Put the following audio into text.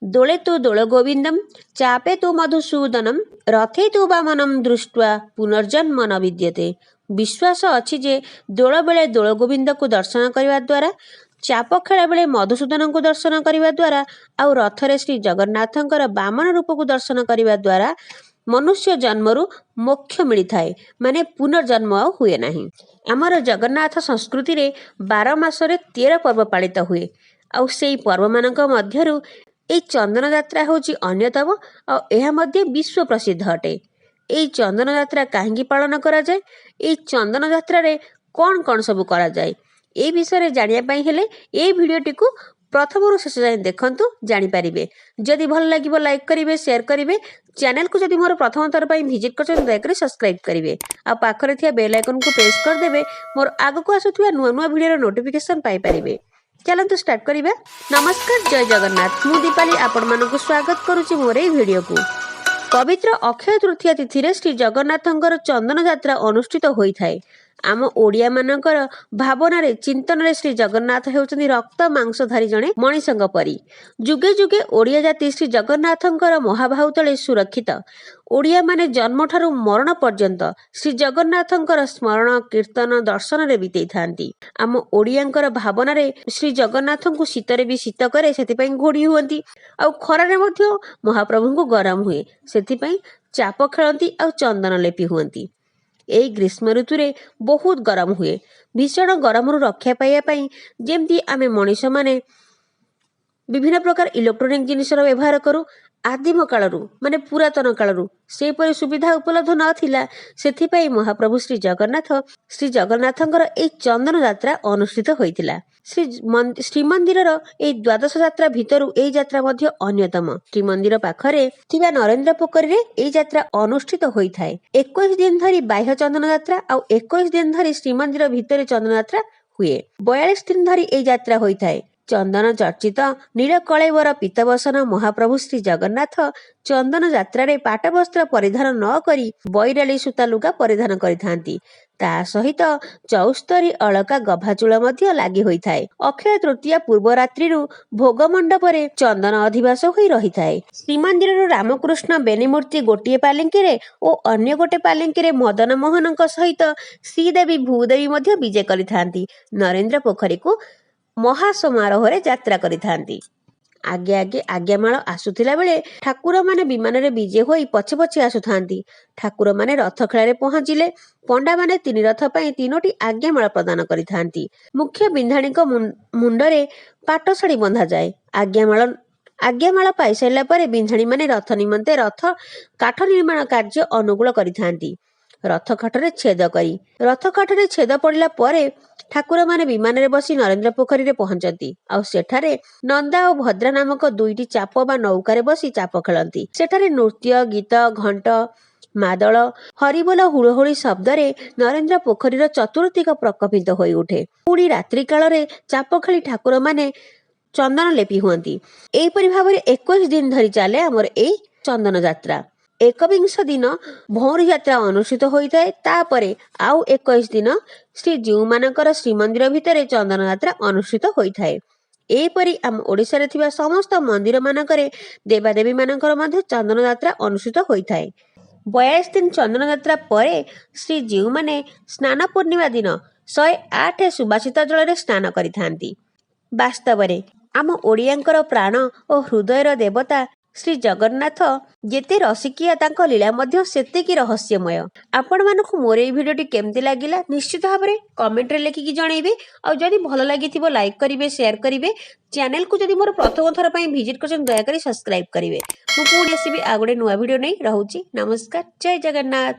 ଦୋଳେ ତୁ ଦୋଳ ଗୋବିନ୍ଦମ୍ ଚାପେ ତୁ ମଧୁସୂଦନମ୍ ରଥେ ତୁ ବାମନମ୍ ଦୃଷ୍ଟ୍ୱା ପୁନର୍ଜନ୍ମ ନ ବିଦ୍ୟତେ। ବିଶ୍ୱାସ ଅଛି ଯେ ଦୋଳ ବେଳେ ଦୋଳ ଗୋବିନ୍ଦକୁ ଦର୍ଶନ କରିବା ଦ୍ୱାରା, ଚାପ ଖେଳ ବେଳେ ମଧୁସୂଦନଙ୍କୁ ଦର୍ଶନ କରିବା ଦ୍ୱାରା, ଆଉ ରଥରେ ଶ୍ରୀ ଜଗନ୍ନାଥଙ୍କର ବାମନ ରୂପକୁ ଦର୍ଶନ କରିବା ଦ୍ୱାରା ମନୁଷ୍ୟ ଜନ୍ମରୁ ମୋକ୍ଷ ମିଳିଥାଏ, ମାନେ ପୁନର୍ଜନ୍ମ ଆଉ ହୁଏ ନାହିଁ। ଆମର ଜଗନ୍ନାଥ ସଂସ୍କୃତିରେ 12 ମାସରେ 13 ପର୍ବ ପାଳିତ ହୁଏ। ଆଉ ସେଇ ପର୍ବମାନଙ୍କ ମଧ୍ୟରୁ ଏଇ ଚନ୍ଦନ ଯାତ୍ରା ହେଉଛି ଅନ୍ୟତମ, ଆଉ ଏହା ମଧ୍ୟ ବିଶ୍ୱ ପ୍ରସିଦ୍ଧ ଅଟେ। ଏଇ ଚନ୍ଦନ ଯାତ୍ରା କାହିଁକି ପାଳନ କରାଯାଏ, ଏଇ ଚନ୍ଦନ ଯାତ୍ରାରେ କ'ଣ କ'ଣ ସବୁ କରାଯାଏ, এই ବିଷୟରେ ଜାଣିବା ପାଇଁ ହେଲେ এই ଭିଡ଼ିଓଟିକୁ ପ୍ରଥମରୁ ଶେଷ ଯାଏଁ ଦେଖନ୍ତୁ, ଜାଣିପାରିବେ। ଯଦି ଭଲ ଲାଗିବ ଲାଇକ୍ କରିବେ, ସେୟାର କରିବେ। ଚ୍ୟାନେଲକୁ ଯଦି ମୋର ପ୍ରଥମ ଥର ପାଇଁ ଭିଜିଟ୍ କରିଛନ୍ତି ଦୟାକରି ସବସ୍କ୍ରାଇବ୍ କରିବେ, ଆଉ ପାଖରେ ଥିବା ବେଲ୍ ଆଇକନକୁ ପ୍ରେସ୍ କରିଦେବେ ମୋର ଆଗକୁ ଆସୁଥିବା ନୂଆ ନୂଆ ଭିଡ଼ିଓର ନୋଟିଫିକେସନ୍ ପାଇପାରିବେ। ଚାଲନ୍ତୁ ଷ୍ଟାର୍ଟ କରିବା। ନମସ୍କାର, ଜୟ ଜଗନ୍ନାଥ। ମୁଁ ଦୀପାଲି ଆପଣମାନଙ୍କୁ ସ୍ୱାଗତ କରୁଛି ମୋର ଏହି ଭିଡ଼ିଓକୁ। ପବିତ୍ର ଅକ୍ଷୟ ତୃତୀୟା ତିଥିରେ ଶ୍ରୀ ଜଗନ୍ନାଥଙ୍କର ଚନ୍ଦନ ଯାତ୍ରା ଅନୁଷ୍ଠିତ ହୋଇଥାଏ। ଆମ ଓଡ଼ିଆମାନଙ୍କର ଭାବନାରେ, ଚିନ୍ତନରେ ଶ୍ରୀ ଜଗନ୍ନାଥ ହେଉଛନ୍ତି ରକ୍ତ ମାଂସଧାରୀ ଜଣେ ମଣିଷଙ୍କ ପରି। ଯୁଗେ ଯୁଗେ ଓଡ଼ିଆ ଜାତି ଶ୍ରୀ ଜଗନ୍ନାଥଙ୍କର ମହାବାହୁ ତଳେ ସୁରକ୍ଷିତ। ଓଡ଼ିଆମାନେ ଜନ୍ମଠାରୁ ମରଣ ପର୍ଯ୍ୟନ୍ତ ଶ୍ରୀ ଜଗନ୍ନାଥଙ୍କର ସ୍ମରଣ, କୀର୍ତ୍ତନ, ଦର୍ଶନରେ ବିତେଇଥାନ୍ତି। ଆମ ଓଡ଼ିଆଙ୍କର ଭାବନାରେ ଶ୍ରୀ ଜଗନ୍ନାଥଙ୍କୁ ଶୀତରେ ବି ଶୀତ କରେ, ସେଥିପାଇଁ ଘୋଡ଼ି ହୁଅନ୍ତି, ଆଉ ଖରାରେ ମଧ୍ୟ ମହାପ୍ରଭୁଙ୍କୁ ଗରମ ହୁଏ, ସେଥିପାଇଁ ଚାପ ଖେଳନ୍ତି ଆଉ ଚନ୍ଦନ ଲେପି ହୁଅନ୍ତି। ଏଇ ଗ୍ରୀଷ୍ମ ଋତୁରେ ବହୁତ ଗରମ ହୁଏ। ଭୀଷଣ ଗରମରୁ ରକ୍ଷା ପାଇବା ପାଇଁ ଯେମିତି ଆମେ ମଣିଷମାନେ ବିଭିନ୍ନ ପ୍ରକାର ଇଲେକ୍ଟ୍ରୋନିକ୍ ଜିନିଷର ବ୍ୟବହାର କରୁ, ଆଦିମ କାଳରୁ ମାନେ ପୁରାତନ କାଳରୁ ସେହିପରି ସୁବିଧା ଉପଲବ୍ଧ ନଥିଲା। ସେଥିପାଇଁ ମହାପ୍ରଭୁ ଶ୍ରୀ ଜଗନ୍ନାଥଙ୍କର ଏହି ଚନ୍ଦନ ଯାତ୍ରା ଅନୁଷ୍ଠିତ ହୋଇଥିଲା। ଶ୍ରୀମନ୍ଦିରର ଏହି ଦ୍ୱାଦଶ ଯାତ୍ରା ଭିତରୁ ଏହି ଯାତ୍ରା ମଧ୍ୟ ଅନ୍ୟତମ। ଶ୍ରୀମନ୍ଦିର ପାଖରେ ଥିବା ନରେନ୍ଦ୍ର ପୋଖରୀରେ ଏହି ଯାତ୍ରା ଅନୁଷ୍ଠିତ ହୋଇଥାଏ। 21 ଦିନ ଧରି ବାହ୍ୟ ଚନ୍ଦନ ଯାତ୍ରା ଆଉ 21 ଦିନ ଧରି ଶ୍ରୀମନ୍ଦିର ଭିତରେ ଚନ୍ଦନ ଯାତ୍ରା ହୁଏ। 42 ଦିନ ଧରି ଏହି ଯାତ୍ରା ହୋଇଥାଏ। ଚନ୍ଦନ ଚର୍ଚ୍ଚିତ ନୀଳକଳେବର ପୀତବସନ ମହାପ୍ରଭୁ ଶ୍ରୀ ଜଗନ୍ନାଥ ଚନ୍ଦନ ଯାତ୍ରାରେ ପାଟବସ୍ତ୍ର ପରିଧାନ ନ କରି ବୈରାଳୀ ସୂତା ଲୁଗା ପରିଧାନ କରିଥାନ୍ତି। ତା ସହିତ 74 ଅଳକା ଗଭାଚୂଳ ମଧ୍ୟ ଲାଗି ହୋଇଥାଏ। ଅକ୍ଷୟ ତୃତୀୟା ପୂର୍ବ ରାତ୍ରିରୁ ଭୋଗ ମଣ୍ଡପରେ ଚନ୍ଦନ ଅଧିବାସ ହୋଇ ରହିଥାଏ। ଶ୍ରୀମନ୍ଦିରରୁ ରାମକୃଷ୍ଣ ବେନିମୂର୍ତ୍ତି ଗୋଟିଏ ପାଲିଙ୍କିରେ ଓ ଅନ୍ୟ ଗୋଟେ ପାଲିଙ୍କିରେ ମଦନ ମୋହନଙ୍କ ସହିତ ଶ୍ରୀଦେବୀ ଭୂଦେବୀ ମଧ୍ୟ ବିଜେ କରିଥାନ୍ତି। ନରେନ୍ଦ୍ର ପୋଖରୀକୁ ମହାସମାରୋହରେ ଯାତ୍ରା କରିଥାନ୍ତି। ଆଗେ ଆଗେ ଆଜ୍ଞାମାଳ ଆସୁଥିଲା ବେଳେ ଠାକୁରମାନେ ବିମାନରେ ବିଜେ ହୋଇ ପଛେ ପଛେ ଆସୁଥାନ୍ତି। ଠାକୁରମାନେ ରଥ ଖେଳାରେ ପହଞ୍ଚିଲେ ପଣ୍ଡାମାନେ 3 ରଥ ପାଇଁ 3ଟି ଆଜ୍ଞାମାଳ ପ୍ରଦାନ କରିଥାନ୍ତି। ମୁଖ୍ୟ ବିନ୍ଧାଣୀଙ୍କ ମୁଣ୍ଡରେ ପାଟ ଶାଢ଼ୀ ବନ୍ଧାଯାଏ। ଆଜ୍ଞାମାଳ ପାଇସାରିଲା ପରେ ବିନ୍ଧାଣୀମାନେ ରଥ ନିମନ୍ତେ ରଥ କାଠ ନିର୍ମାଣ କାର୍ଯ୍ୟ ଅନୁକୂଳ କରିଥାନ୍ତି। ରଥ କାଠରେ ଛେଦ ପଡ଼ିଲା ପରେ ଠାକୁରମାନେ ବିମାନରେ ବସି ନରେନ୍ଦ୍ର ପୋଖରୀରେ ପହଞ୍ଚନ୍ତି, ଆଉ ସେଠାରେ ନନ୍ଦା ଓ ଭଦ୍ରା ନାମକ 2ଟି ଚାପ ବା ନୌକାରେ ବସି ଚାପ ଖେଳନ୍ତି। ସେଠାରେ ନୃତ୍ୟ, ଗୀତ, ଘଣ୍ଟ, ମାଦଳ, ହରିବୋଲ, ହୁଳହୁଳି ଶବ୍ଦରେ ନରେନ୍ଦ୍ର ପୋଖରୀର ଚତୁର୍ଦିଗ ପ୍ରକମ୍ପିତ ହୋଇ ଉଠେ। ପୁଣି ରାତ୍ରି କାଳରେ ଚାପ ଖେଳି ଠାକୁରମାନେ ଚନ୍ଦନ ଲେପି ହୁଅନ୍ତି। ଏହିପରି ଭାବରେ 21 ଦିନ ଧରି ଚାଲେ ଆମର ଏଇ ଚନ୍ଦନ ଯାତ୍ରା। 21 ଦିନ ଭଉଁରୀ ଯାତ୍ରା ଅନୁଷ୍ଠିତ ହୋଇଥାଏ। ତାପରେ ଆଉ 21 ଦିନ ଶ୍ରୀଜୀଉମାନଙ୍କର ଶ୍ରୀମନ୍ଦିର ଭିତରେ ଚନ୍ଦନ ଯାତ୍ରା ଅନୁଷ୍ଠିତ ହୋଇଥାଏ। ଏହିପରି ଆମ ଓଡ଼ିଶାରେ ଥିବା ସମସ୍ତ ମନ୍ଦିର ମାନଙ୍କରେ ଦେବାଦେବୀ ମାନଙ୍କର ମଧ୍ୟ ଚନ୍ଦନ ଯାତ୍ରା ଅନୁଷ୍ଠିତ ହୋଇଥାଏ। 42 ଦିନ ଚନ୍ଦନ ଯାତ୍ରା ପରେ ଶ୍ରୀଜୀଉମାନେ ସ୍ନାନ ପୂର୍ଣ୍ଣିମା ଦିନ 108 ସୁବାସିତ ଜଳରେ ସ୍ନାନ କରିଥାନ୍ତି। ବାସ୍ତବରେ ଆମ ଓଡ଼ିଆଙ୍କର ପ୍ରାଣ ଓ ହୃଦୟର ଦେବତା ଶ୍ରୀ ଜଗନ୍ନାଥ ଯେତେ ରସିକିଆ, ତାଙ୍କ ଲୀଳା ମଧ୍ୟ ସେତିକି ରହସ୍ୟମୟ। ଆପଣମାନଙ୍କୁ ମୋର ଏହି ଭିଡ଼ିଓଟି କେମିତି ଲାଗିଲା ନିଶ୍ଚିତ ଭାବରେ କମେଣ୍ଟରେ ଲେଖିକି ଜଣାଇବେ। ଆଉ ଯଦି ଭଲ ଲାଗିଥିବ ଲାଇକ୍ କରିବେ, ସେୟାର କରିବେ। ଚ୍ୟାନେଲକୁ ଯଦି ମୋର ପ୍ରଥମ ଥର ପାଇଁ ଭିଜିଟ୍ କରିଛନ୍ତି ଦୟାକରି ସବସ୍କ୍ରାଇବ୍ କରିବେ। ମୁଁ ପୁଣି ଆସିବି ଆଉ ଗୋଟେ ନୂଆ ଭିଡ଼ିଓ ନେଇ। ରହୁଛି, ନମସ୍କାର, ଜୟ ଜଗନ୍ନାଥ।